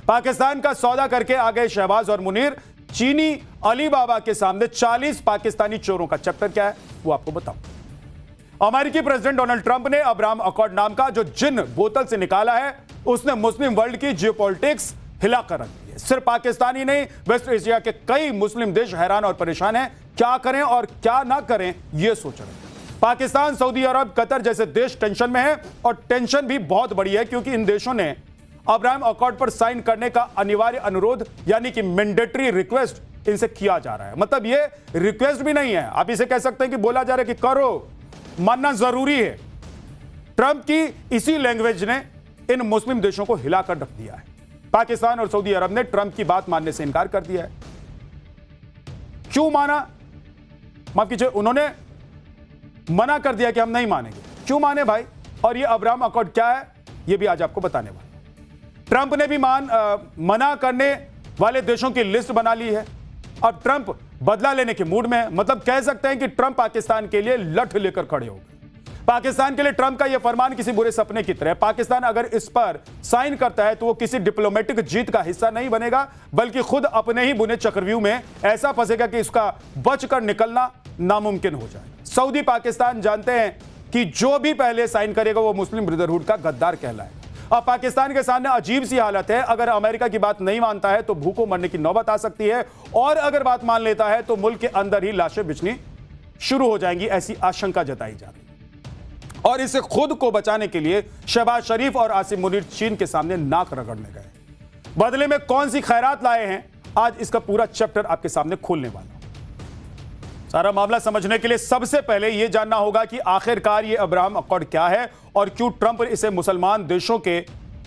पाकिस्तान का सौदा करके आ गए शहबाज और मुनीर। चीनी अली बाबा के सामने 40 पाकिस्तानी चोरों का चैप्टर क्या है वो आपको बताऊं। अमेरिकी प्रेसिडेंट डोनाल्ड ट्रंप ने अब्राहम अकॉर्ड नाम का जो जिन बोतल से निकाला है उसने मुस्लिम वर्ल्ड की जियोपॉलिटिक्स हिलाकर रख दी है। सिर्फ पाकिस्तान ही नहीं, वेस्ट एशिया के कई मुस्लिम देश हैरान और परेशान हैं, क्या करें और क्या ना करें यह सोच रहे हैं। पाकिस्तान, सऊदी अरब, कतर जैसे देश टेंशन में है और टेंशन भी बहुत बड़ी है क्योंकि इन देशों ने अब्राहम अकॉर्ड पर साइन करने का अनिवार्य अनुरोध यानी कि मैंडेटरी रिक्वेस्ट इनसे किया जा रहा है। मतलब ये रिक्वेस्ट भी नहीं है, आप इसे कह सकते हैं कि बोला जा रहा है कि करो, मानना जरूरी है। ट्रंप की इसी लैंग्वेज ने इन मुस्लिम देशों को हिलाकर रख दिया है। पाकिस्तान और सऊदी अरब ने ट्रंप की बात मानने से इनकार कर दिया है। क्यों माना? माफ कीजिए, उन्होंने मना कर दिया कि हम नहीं मानेंगे। क्यों माने भाई? और ये अब्राहम अकॉर्ड क्या है ये भी आज आपको बताने वाला। ट्रंप ने भी मना करने वाले देशों की लिस्ट बना ली है। अब ट्रंप बदला लेने के मूड में है। मतलब कह सकते हैं कि ट्रंप पाकिस्तान के लिए लठ लेकर खड़े हो गए। पाकिस्तान के लिए ट्रंप का यह फरमान किसी बुरे सपने की तरह है। पाकिस्तान अगर इस पर साइन करता है तो वो किसी डिप्लोमेटिक जीत का हिस्सा नहीं बनेगा, बल्कि खुद अपने ही बुने चक्रव्यूह में ऐसा फंसेगा कि इसका बचकर निकलना नामुमकिन हो जाए। सऊदी पाकिस्तान जानते हैं कि जो भी पहले साइन करेगा वो मुस्लिम ब्रदरहुड का गद्दार कहलाएगा। अब पाकिस्तान के सामने अजीब सी हालत है। अगर अमेरिका की बात नहीं मानता है तो भूखों मरने की नौबत आ सकती है, और अगर बात मान लेता है तो मुल्क के अंदर ही लाशें बिछनी शुरू हो जाएंगी, ऐसी आशंका जताई जा रही है। और इसे खुद को बचाने के लिए शहबाज शरीफ और आसिम मुनीर चीन के सामने नाक रगड़ने गए। बदले में कौन सी खैरात लाए हैं, आज इसका पूरा चैप्टर आपके सामने खोलने वाला। सारा मामला समझने के लिए सबसे पहले यह जानना होगा कि आखिरकार ये अब्राहम अकॉर्ड क्या है और क्यों ट्रंप इसे मुसलमान देशों के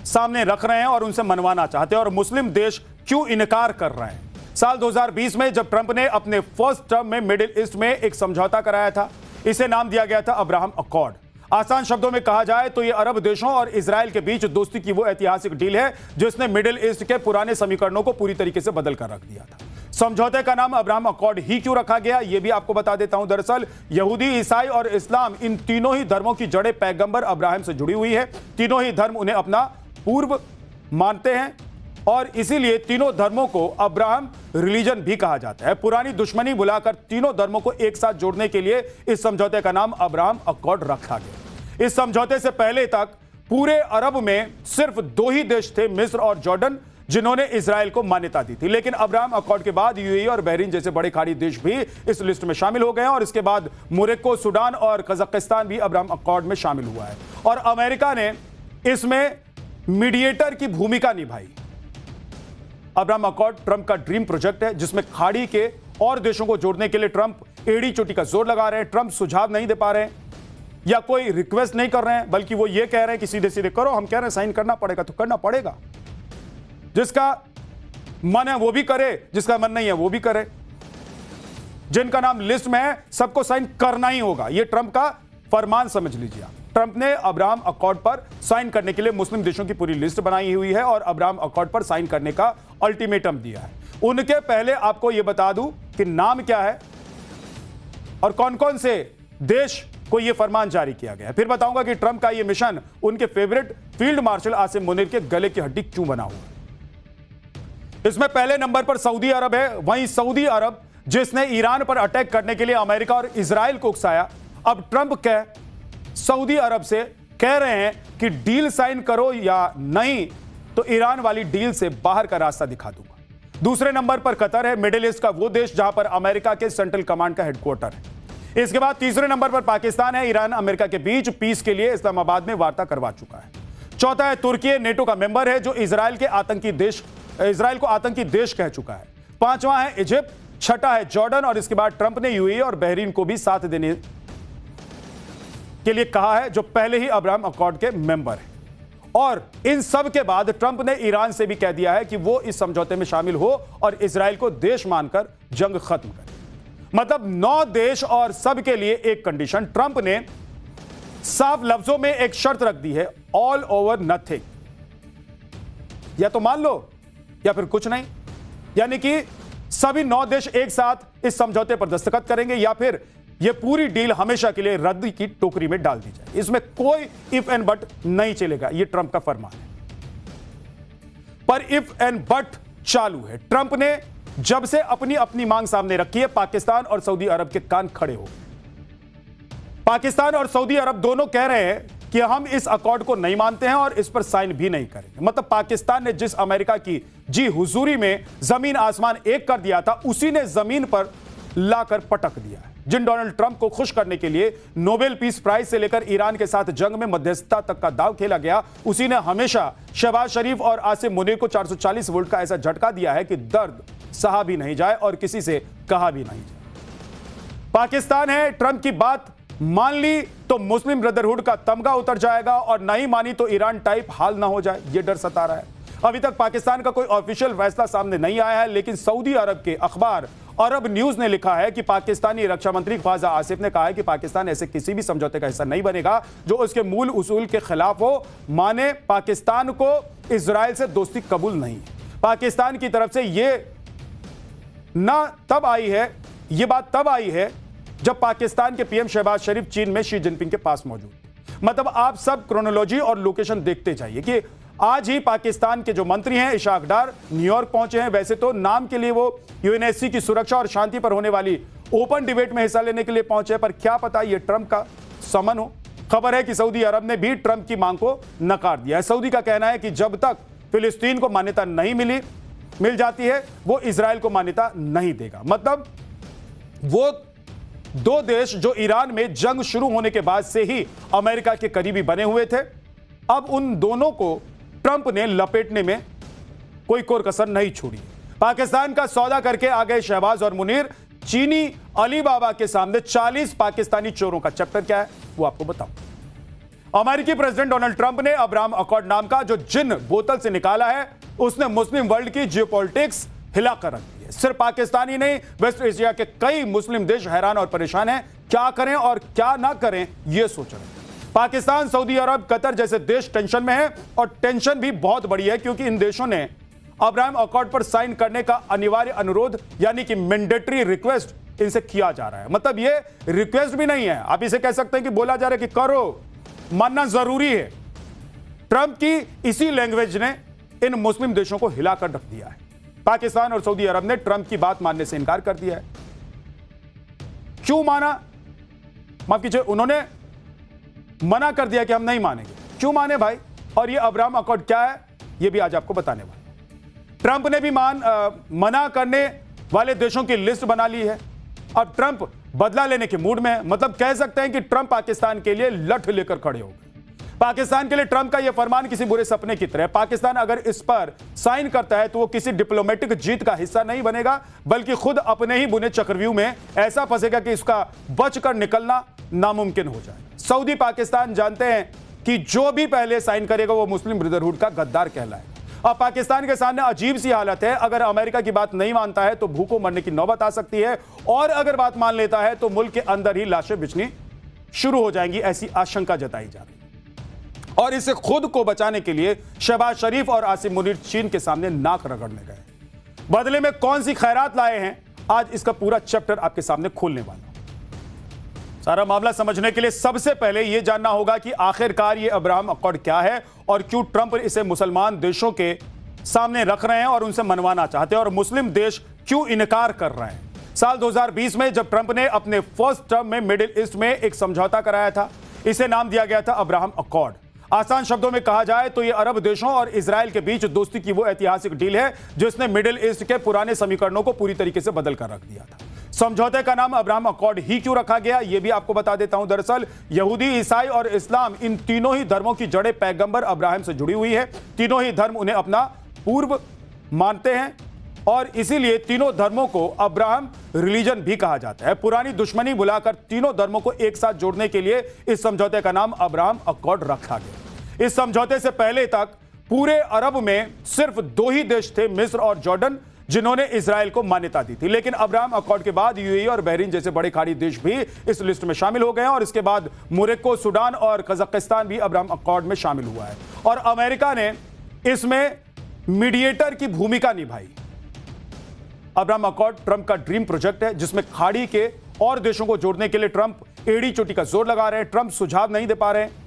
सामने रख रहे हैं और उनसे मनवाना चाहते हैं, और मुस्लिम देश क्यों इनकार कर रहे हैं। साल 2020 में जब ट्रंप ने अपने फर्स्ट टर्म में मिडिल ईस्ट में एक समझौता कराया था, इसे नाम दिया गया था अब्राहम अकॉर्ड। आसान शब्दों में कहा जाए तो यह अरब देशों और इजराइल के बीच दोस्ती की वो ऐतिहासिक डील है जिसने मिडिल ईस्ट के पुराने समीकरणों को पूरी तरीके से बदल कर रख दिया था। समझौते का नाम अब्राहम अकॉर्ड ही क्यों रखा गया यह भी आपको बता देता हूं। दरअसल यहूदी, ईसाई और इस्लाम, इन तीनों ही धर्मों की जड़ें पैगंबर अब्राहम से जुड़ी हुई है। तीनों ही धर्म उन्हें अपना पूर्व मानते हैं और इसीलिए तीनों धर्मों को अब्राहम रिलीजन भी कहा जाता है। पुरानी दुश्मनी बुलाकर तीनों धर्मों को एक साथ जोड़ने के लिए इस समझौते का नाम अब्राहम अकॉर्ड रखा गया। इस समझौते से पहले तक पूरे अरब में सिर्फ 2 ही देश थे, मिस्र और जॉर्डन, जिन्होंने इजराइल को मान्यता दी थी। लेकिन अब्राहम अकॉर्ड के बाद यूएई और बहरीन जैसे बड़े खाड़ी देश भी इस लिस्ट में शामिल हो गए हैं, और इसके बाद मोरक्को, सूडान और कजाकिस्तान भी अब्राहम अकॉर्ड में शामिल हुआ है। और अमेरिका ने इसमें मीडिएटर की भूमिका निभाई। अब्राहम अकॉर्ड ट्रंप का ड्रीम प्रोजेक्ट है जिसमें खाड़ी के और देशों को जोड़ने के लिए ट्रंप एड़ी चोटी का जोर लगा रहे हैं। ट्रंप सुझाव नहीं दे पा रहे हैं या कोई रिक्वेस्ट नहीं कर रहे हैं, बल्कि वो ये कह रहे हैं कि सीधे सीधे करो। हम कह रहे हैं साइन करना पड़ेगा तो करना पड़ेगा। जिसका मन है वो भी करे, जिसका मन नहीं है वो भी करे। जिनका नाम लिस्ट में है सबको साइन करना ही होगा, यह ट्रंप का फरमान समझ लीजिए। ट्रंप ने अब्राहम अकॉर्ड पर साइन करने के लिए मुस्लिम देशों की पूरी लिस्ट बनाई हुई है और अब्राहम अकॉर्ड पर साइन करने का अल्टीमेटम दिया है। उनके पहले आपको यह बता दूं कि नाम क्या है और कौन कौन से देश को यह फरमान जारी किया गया है। फिर बताऊंगा कि ट्रंप का यह मिशन उनके favourite field marshal Asim Munir के गले की हड्डी क्यों बना हुआ है। इसमें पहले नंबर पर सऊदी अरब है। वहीं सऊदी अरब जिसने ईरान पर अटैक करने के लिए अमेरिका और इजराइल को उकसाया, अब ट्रंप सऊदी अरब से कह रहे हैं कि डील साइन करो या नहीं तो ईरान वाली डील से बाहर का रास्ता दिखा दूंगा। दूसरे नंबर पर कतर है, मिडिल ईस्ट का वो देश जहां पर अमेरिका के सेंट्रल कमांड का हेडक्वार्टर है। इसके बाद तीसरे नंबर पर पाकिस्तान है। ईरान अमेरिका के बीच पीस के लिए इस्लामाबाद में वार्ता करवा चुका है। चौथा है तुर्की, नेटो का मेंबर है जो इजराइल को आतंकी देश कह चुका है। पांचवां है इजिप्ट, छठा है जॉर्डन और इसके बाद ट्रंप ने यूएई और बहरीन को भी साथ देने के लिए कहा है जो पहले ही अब्राहम अकॉर्ड के मेंबर है। और इन सब के बाद ट्रंप ने ईरान से भी कह दिया है कि वो इस समझौते में शामिल हो और इजराइल को देश मानकर जंग खत्म करे। मतलब 9 देश और सब के लिए एक कंडीशन। ट्रंप ने साफ लफ्जों में एक शर्त रख दी है, ऑल ओवर नथिंग। या तो मान लो या फिर कुछ नहीं। यानी कि सभी 9 देश एक साथ इस समझौते पर दस्तखत करेंगे या फिर यह पूरी डील हमेशा के लिए रद्द की टोकरी में डाल दी जाए। इसमें कोई इफ एंड बट नहीं चलेगा। यह ट्रंप का फरमान है। पर इफ एंड बट चालू है। ट्रंप ने जब से अपनी अपनी मांग सामने रखी है, पाकिस्तान और सऊदी अरब के कान खड़े हो गए। पाकिस्तान और सऊदी अरब दोनों कह रहे हैं कि हम इस अकॉर्ड को नहीं मानते हैं और इस पर साइन भी नहीं करेंगे। मतलब पाकिस्तान ने जिस अमेरिका की जी हुजूरी में जमीन आसमान एक कर दिया था, उसी ने जमीन पर लाकर पटक दिया है। जिन डोनाल्ड ट्रंप को खुश करने के लिए नोबेल पीस प्राइज से लेकर ईरान के साथ जंग में मध्यस्थता तक का दांव खेला गया, उसी ने हमेशा शहबाज शरीफ और आसिम मुनीर को 440 वोल्ट का ऐसा झटका दिया है कि दर्द सहा भी नहीं जाए और किसी से कहा भी नहीं जाए। पाकिस्तान है, ट्रंप की बात मान ली तो मुस्लिम ब्रदरहुड का तमगा उतर जाएगा और नहीं मानी तो ईरान टाइप हाल ना हो जाए, यह डर सता रहा है। अभी तक पाकिस्तान का कोई ऑफिशियल फैसला सामने नहीं आया है, लेकिन सऊदी अरब के अखबार अरब न्यूज ने लिखा है कि पाकिस्तानी रक्षा मंत्री ख्वाजा आसिफ ने कहा है कि पाकिस्तान ऐसे किसी भी समझौते का हिस्सा नहीं बनेगा जो उसके मूल उसूल के खिलाफ हो। माने पाकिस्तान को इजराइल से दोस्ती कबूल नहीं है। पाकिस्तान की तरफ से यह बात तब आई है जब पाकिस्तान के पीएम शहबाज शरीफ चीन में शी जिनपिंग के पास मौजूद थे। मतलब आप सब क्रोनोलॉजी और लोकेशन देखते जाइए कि आज ही पाकिस्तान के जो मंत्री हैं इशाक डार न्यूयॉर्क पहुंचे हैं। वैसे तो नाम के लिए वो यूएनएससी की सुरक्षा और शांति पर होने वाली ओपन डिबेट में हिस्सा लेने के लिए पहुंचे, पर क्या पता ये ट्रंप का समन हो। खबर है कि सऊदी अरब ने भी ट्रंप की मांग को नकार दिया है। सऊदी का कहना है कि जब तक फिलिस्तीन को मान्यता नहीं मिल जाती है, वो इजराइल को मान्यता नहीं देगा। मतलब वो दो देश जो ईरान में जंग शुरू होने के बाद से ही अमेरिका के करीबी बने हुए थे, अब उन दोनों को ट्रंप ने लपेटने में कोई कसर नहीं छोड़ी। पाकिस्तान का सौदा करके आ गए शहबाज और मुनीर। चीनी अली बाबा के सामने 40 पाकिस्तानी चोरों का चैप्टर क्या है वो आपको बताऊं। अमेरिकी प्रेसिडेंट डोनाल्ड ट्रंप ने अब्राहम अकॉर्ड नाम का जो जिन बोतल से निकाला है, उसने मुस्लिम वर्ल्ड की जियोपॉलिटिक्स हिलाकर रख दी है। सिर्फ पाकिस्तान ही नहीं, वेस्ट एशिया के कई मुस्लिम देश हैरान और परेशान हैं। क्या करें और क्या ना करें यह सोच रहे हैं। पाकिस्तान, सऊदी अरब, कतर जैसे देश टेंशन में हैं और टेंशन भी बहुत बड़ी है क्योंकि इन देशों ने अब्राहम अकॉर्ड पर साइन करने का अनिवार्य अनुरोध यानी कि मैंडेटरी रिक्वेस्ट इनसे किया जा रहा है। मतलब ये रिक्वेस्ट भी नहीं है, आप इसे कह सकते हैं कि बोला जा रहा है कि करो, मानना जरूरी है। ट्रंप की इसी लैंग्वेज ने इन मुस्लिम देशों को हिलाकर रख दिया है। पाकिस्तान और सऊदी अरब ने ट्रंप की बात मानने से इनकार कर दिया है। क्यों माना? माफ कीजिए, उन्होंने मना कर दिया कि हम नहीं मानेंगे। क्यों माने भाई? और ये अब्राहम अकॉर्ड क्या है ये भी आज आपको बताने वाला। ट्रंप ने भी मना करने वाले देशों की लिस्ट बना ली है। अब ट्रंप बदला लेने के मूड में है। मतलब कह सकते हैं कि ट्रंप पाकिस्तान के लिए लठ लेकर खड़े हो गए। पाकिस्तान के लिए ट्रंप का यह फरमान किसी बुरे सपने की तरह। पाकिस्तान अगर इस पर साइन करता है तो वो किसी डिप्लोमेटिक जीत का हिस्सा नहीं बनेगा, बल्कि खुद अपने ही बुने चक्रव्यूह में ऐसा फंसेगा कि इसका बचकर निकलना नामुमकिन हो जाए। सऊदी पाकिस्तान जानते हैं कि जो भी पहले साइन करेगा वो मुस्लिम ब्रदरहुड का गद्दार कहलाएगा। अब पाकिस्तान के सामने अजीब सी हालत है। अगर अमेरिका की बात नहीं मानता है तो भूखों मरने की नौबत आ सकती है, और अगर बात मान लेता है तो मुल्क के अंदर ही लाशें बिछनी शुरू हो जाएंगी, ऐसी आशंका जताई जा रही है। और इसे खुद को बचाने के लिए शहबाज शरीफ और आसिम मुनीर चीन के सामने नाक रगड़ने गए। बदले में कौन सी खैरात लाए हैं, आज इसका पूरा चैप्टर आपके सामने खोलने वाला। सारा मामला समझने के लिए सबसे पहले यह जानना होगा कि आखिरकार ये अब्राहम अकॉर्ड क्या है और क्यों ट्रंप इसे मुसलमान देशों के सामने रख रहे हैं और उनसे मनवाना चाहते हैं, और मुस्लिम देश क्यों इनकार कर रहे हैं। साल 2020 में जब ट्रंप ने अपने फर्स्ट टर्म में मिडिल ईस्ट में एक समझौता कराया था, इसे नाम दिया गया था अब्राहम अकॉर्ड। आसान शब्दों में कहा जाए तो यह अरब देशों और इजराइल के बीच दोस्ती की वो ऐतिहासिक डील है जिसने मिडिल ईस्ट के पुराने समीकरणों को पूरी तरीके से बदल कर रख दिया था। समझौते का नाम अब्राहम अकॉर्ड ही क्यों रखा गया यह भी आपको बता देता हूं। दरअसल यहूदी, ईसाई और इस्लाम, इन तीनों ही धर्मों की जड़ें पैगंबर अब्राहम से जुड़ी हुई है। तीनों ही धर्म उन्हें अपना पूर्व मानते हैं और इसीलिए तीनों धर्मों को अब्राहम रिलीजन भी कहा जाता है। पुरानी दुश्मनी बुलाकर तीनों धर्मों को एक साथ जोड़ने के लिए इस समझौते का नाम अब्राहम अकॉर्ड रखा गया। इस समझौते से पहले तक पूरे अरब में सिर्फ दो ही देश थे, मिस्र और जॉर्डन, जिन्होंने इजराइल को मान्यता दी थी। लेकिन अब्राहम अकॉर्ड के बाद यूएई और बहरीन जैसे बड़े खाड़ी देश भी इस लिस्ट में शामिल हो गए हैं, और इसके बाद मोरक्को, सूडान और कजाकिस्तान भी अब्राहम अकॉर्ड में शामिल हुआ है। और अमेरिका ने इसमें मीडिएटर की भूमिका निभाई। अब्राहम अकॉर्ड ट्रंप का ड्रीम प्रोजेक्ट है जिसमें खाड़ी के और देशों को जोड़ने के लिए ट्रंप एड़ी चोटी का जोर लगा रहे हैं। ट्रंप सुझाव नहीं दे पा रहे हैं।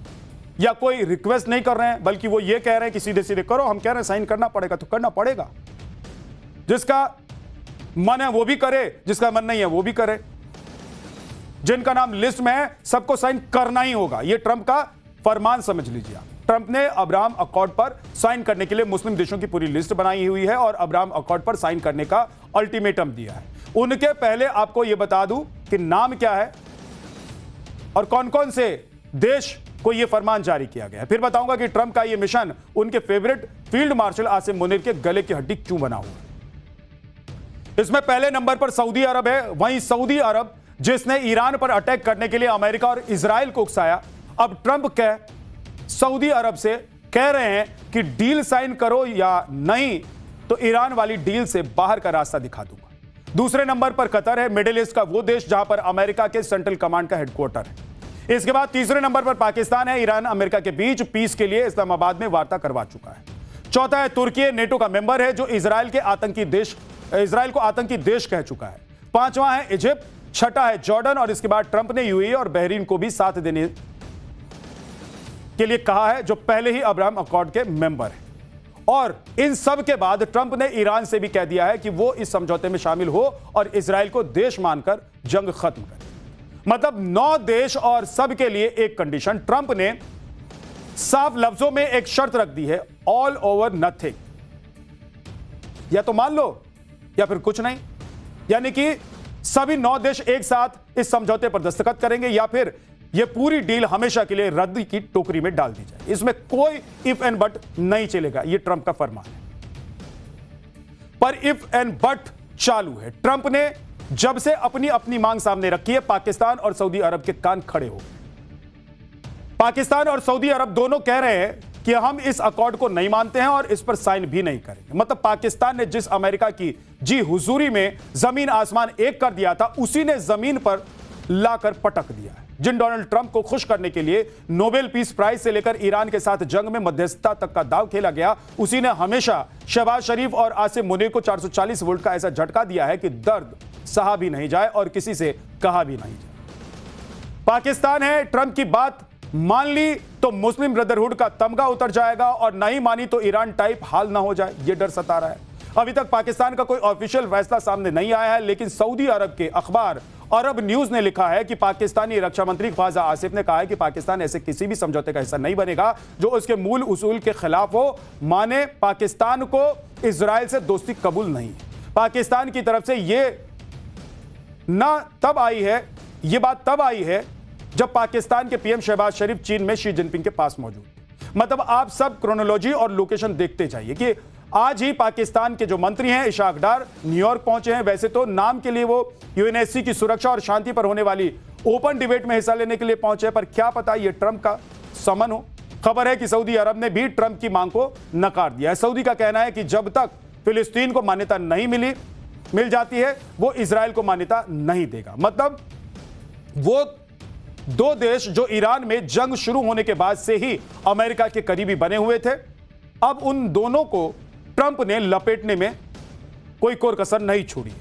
या कोई रिक्वेस्ट नहीं कर रहे हैं, बल्कि वो ये कह रहे हैं कि सीधे सीधे करो। हम कह रहे हैं साइन करना पड़ेगा तो करना पड़ेगा। जिसका मन है वो भी करे, जिसका मन नहीं है वो भी करे। जिनका नाम लिस्ट में है सबको साइन करना ही होगा। यह ट्रंप का फरमान समझ लीजिए आप। ट्रंप ने अब्राहम अकॉर्ड पर साइन करने के लिए मुस्लिम देशों की पूरी लिस्ट बनाई हुई है और अब्राहम अकॉर्ड पर साइन करने का अल्टीमेटम दिया है। उनके पहले आपको यह बता दूं कि नाम क्या है और कौन कौन से देश को यह फरमान जारी किया गया है। फिर बताऊंगा कि ट्रंप का यह मिशन उनके favourite field marshal Asim Munir के गले की हड्डी क्यों बना हुआ है। इसमें पहले नंबर पर सऊदी अरब है। वहीं सऊदी अरब जिसने ईरान पर अटैक करने के लिए अमेरिका और इजराइल को उकसाया, अब ट्रंप कह सऊदी अरब से कह रहे हैं कि डील साइन करो या नहीं तो ईरान वाली डील से बाहर का रास्ता दिखा दूंगा। दूसरे नंबर पर कतर है, मिडिल ईस्ट का वो देश जहां पर अमेरिका के सेंट्रल कमांड का हेडक्वार्टर है। इसके बाद तीसरे नंबर पर पाकिस्तान है। ईरान अमेरिका के बीच पीस के लिए इस्लामाबाद में वार्ता करवा चुका है। चौथा है तुर्की, नेटो का मेंबर है जो इजराइल को आतंकी देश कह चुका है। पांचवां है इजिप्ट, छठा है जॉर्डन और इसके बाद ट्रंप ने यूएई और बहरीन को भी साथ देने के लिए कहा है जो पहले ही अब्राहम अकॉर्ड के मेंबर है। और इन सब के बाद ट्रंप ने ईरान से भी कह दिया है कि वो इस समझौते में शामिल हो और इजराइल को देश मानकर जंग खत्म करे। मतलब 9 देश और सब के लिए एक कंडीशन। ट्रंप ने साफ लफ्जों में एक शर्त रख दी है, ऑल ओवर नथिंग। या तो मान लो या फिर कुछ नहीं। यानी कि सभी 9 देश एक साथ इस समझौते पर दस्तखत करेंगे या फिर यह पूरी डील हमेशा के लिए रद्द की टोकरी में डाल दी जाए। इसमें कोई इफ एंड बट नहीं चलेगा। यह ट्रंप का फरमान है। पर इफ एंड बट चालू है। ट्रंप ने जब से अपनी अपनी मांग सामने रखी है, पाकिस्तान और सऊदी अरब के कान खड़े हो गए। पाकिस्तान और सऊदी अरब दोनों कह रहे हैं कि हम इस अकॉर्ड को नहीं मानते हैं और इस पर साइन भी नहीं करेंगे। मतलब पाकिस्तान ने जिस अमेरिका की जी हुजूरी में जमीन आसमान एक कर दिया था, उसी ने जमीन पर लाकर पटक दिया है। जिन डोनाल्ड ट्रंप को खुश करने के लिए नोबेल पीस प्राइज से लेकर ईरान के साथ जंग में मध्यस्थता तक का दांव खेला गया, उसी ने हमेशा शहबाज शरीफ और आसिम मुनीर को 440 वोल्ट का ऐसा झटका दिया है कि दर्द सहा भी नहीं जाए और किसी से कहा भी नहीं जाए। पाकिस्तान है, ट्रंप की बात मान ली तो मुस्लिम ब्रदरहुड का तमगा उतर जाएगा और नहीं मानी तो ईरान टाइप हाल ना हो जाए। यह डर सता रहा है। अभी तक पाकिस्तान का कोई ऑफिशियल फैसला सामने नहीं आया है, लेकिन सऊदी अरब के अखबार अरब न्यूज ने लिखा है कि पाकिस्तानी रक्षा मंत्री ख्वाजा आसिफ ने कहा है कि पाकिस्तान ऐसे किसी भी समझौते का हिस्सा नहीं बनेगा जो उसके मूल उसूल के खिलाफ हो। माने पाकिस्तान को इजराइल से दोस्ती कबूल नहीं है। पाकिस्तान की तरफ से यह बात तब आई है जब पाकिस्तान के पीएम शहबाज शरीफ चीन में शी जिनपिंग के पास मौजूद। मतलब आप सब क्रोनोलॉजी और लोकेशन देखते जाइए कि आज ही पाकिस्तान के जो मंत्री हैं इशाक डार न्यूयॉर्क पहुंचे हैं। वैसे तो नाम के लिए वो यूएनएससी की सुरक्षा और शांति पर होने वाली ओपन डिबेट में हिस्सा लेने के लिए पहुंचे, पर क्या पता ये ट्रंप का समन हो। खबर है कि सऊदी अरब ने भी ट्रंप की मांग को नकार दिया है। सऊदी का कहना है कि जब तक फिलिस्तीन को मान्यता नहीं मिल जाती है, वो इजराइल को मान्यता नहीं देगा। मतलब वो 2 देश जो ईरान में जंग शुरू होने के बाद से ही अमेरिका के करीबी बने हुए थे, अब उन दोनों को ट्रंप ने लपेटने में कोई कोर कसर नहीं छोड़ी।